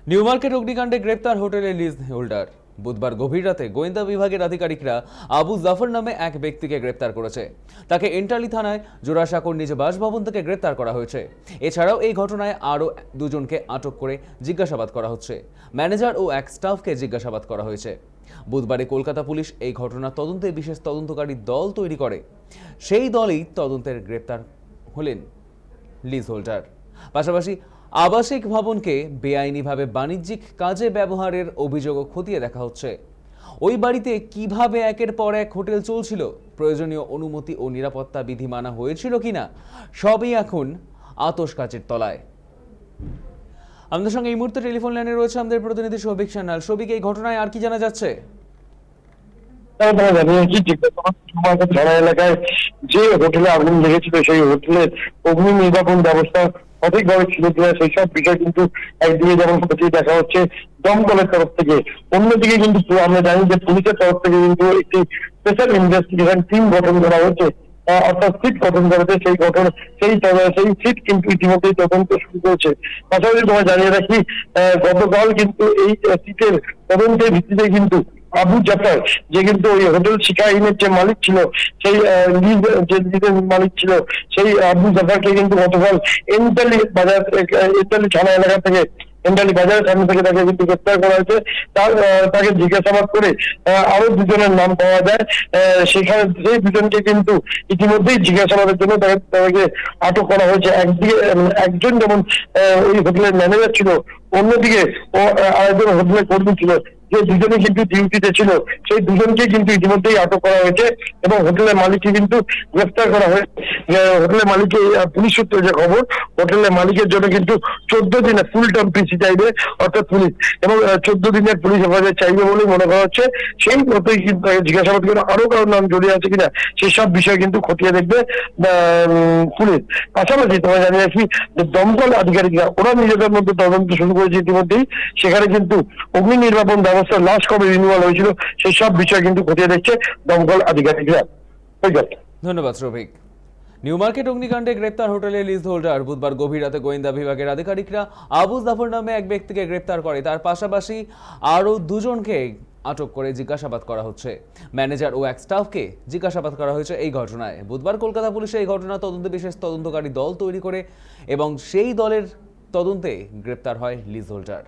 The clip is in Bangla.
নিউ মার্কেট অগ্নিকাণ্ডে গ্রেপ্তার হোটেলের লিজ হোল্ডার। বুধবার গভীর রাতে গোয়েন্দা বিভাগের আধিকারিকরা আবু জাফর নামে এক ব্যক্তিকে গ্রেপ্তার করেছে। তাকে এন্টালি থানায় জোড়াসাঁকোর নিজ বাসভবন থেকে গ্রেপ্তার করা হয়েছে। এছাড়াও এই ঘটনায় আরও দুজনকে আটক করে জিজ্ঞাসাবাদ করা হচ্ছে। ম্যানেজার ও এক স্টাফকে জিজ্ঞাসাবাদ করা হয়েছে। বুধবারে কলকাতা পুলিশ এই ঘটনার তদন্তে বিশেষ তদন্তকারী দল তৈরি করে। সেই দলই তদন্তের গ্রেপ্তার হলেন লিজ হোল্ডার। পাশাপাশি আবাসিক ভবনকে বেআইনিভাবে বাণিজ্যিক কাজে ব্যবহারের অভিযোগও খতিয়ে দেখা হচ্ছে। ওই বাড়িতে কিভাবে একের পর এক হোটেল চলছিল, প্রয়োজনীয় অনুমতি ও নিরাপত্তা বিধি মানা হয়েছিল কিনা, সবই এখন আতশ কাচের তলায়। আমাদের সঙ্গে এই মুহূর্তে টেলিফোন লাইনে রয়েছে আমাদের প্রতিনিধি সৌভিক সান্যাল। সৌভিক, এই ঘটনায় আর কি জানা যাচ্ছে? থানা এলাকায় যে হোটেলে আগুন লেগেছিল সেই হোটেলের অগ্নি নির্বাপন ব্যবস্থা সঠিকভাবে ছিল কিনা সেই সব বিষয় কিন্তু একদিকে যেমন খতিয়ে দেখা হচ্ছে দমকলের তরফ থেকে, অন্যদিকে কিন্তু আমরা জানি যে পুলিশের তরফ থেকে কিন্তু একটি স্পেশাল ইনভেস্টিগেশন টিম গঠন করা হয়েছে, অর্থাৎ সিট গঠন করেছে। সেই সিট কিন্তু ইতিমধ্যেই তদন্ত শুরু করেছে। পাশাপাশি তোমায় জানিয়ে রাখি, গতকাল কিন্তু এই সিটের তদন্তের ভিত্তিতে কিন্তু আবু জাফর, যে কিন্তু ওই হোটেল শিখা ইনের যে মালিক ছিল, সেই লিজের মালিক ছিল, সেই আবু জাফরকে কিন্তু গতকাল এন্টালি থানা এলাকা থেকে, এন্টালি বাজারের সামনে থেকে তাকে কিন্তু গ্রেপ্তার করা হয়েছে। তাকে জিজ্ঞাসাবাদ করে আরো দুজনের নাম পাওয়া যায়। সেখানে সেই দুজনকে কিন্তু ইতিমধ্যেই জিজ্ঞাসাবাদের জন্য তাদেরকে আটক করা হয়েছে। একদিকে একজন যেমন ওই হোটেলের ম্যানেজার ছিল, অন্যদিকে আরেকজন হোটেলের কর্মী ছিল, যে দুজনে কিন্তু ডিউটিতে ছিল, সেই দুজনকে কিন্তু ইতিমধ্যেই আটক করা হয়েছে এবং হোটেলের মালিককে কিন্তু গ্রেফতার করা হয়েছে। হোটেলের মালিকের পুলিশ সূত্রে যে খবর, হোটেলের মালিকের জন্য কিন্তু 14 দিনের ফুল টার্ম পিসি চাইবে অর্থাৎ পুলিশ, এবং 14 দিনের পুলিশ হেফাজত চাইবে বলে মনে করা হচ্ছে। সেই মতোই কিন্তু জিজ্ঞাসাবাদ করে আরো কারোর নাম জড়িয়ে আছে কিনা সেই সব বিষয় কিন্তু খতিয়ে দেখবে পুলিশ। পাশাপাশি তোমায় জানিয়ে রাখি যে দমকল আধিকারিকরা ওরা নিজেদের মধ্যে তদন্ত শুরু করেছে ইতিমধ্যেই। সেখানে কিন্তু অগ্নি নির্বাপন ব্যবস্থা লাস্ট কবে রিনিউয়াল হয়েছিল সেই সব বিষয় কিন্তু খতিয়ে দেখছে দমকল আধিকারিকরা। ধন্যবাদ সৌভিক। নিউ মার্কেট অগ্নিকাণ্ডে গ্রেপ্তার হোটেলের লিজ হোল্ডার। বুধবার গভীর রাতে গোয়েন্দা বিভাগের আধিকারিকরা আবু জাফর নামে এক ব্যক্তিকে গ্রেপ্তার করে। তার পাশাপাশি আরও দুজনকে আটক করে জিজ্ঞাসাবাদ করা হচ্ছে। ম্যানেজার ও এক স্টাফকে জিজ্ঞাসাবাদ করা হয়েছে এই ঘটনায়। বুধবার কলকাতা পুলিশে এই ঘটনা তদন্তে বিশেষ তদন্তকারী দল তৈরি করে এবং সেই দলের তদন্তে গ্রেপ্তার হয় লিজ হোল্ডার।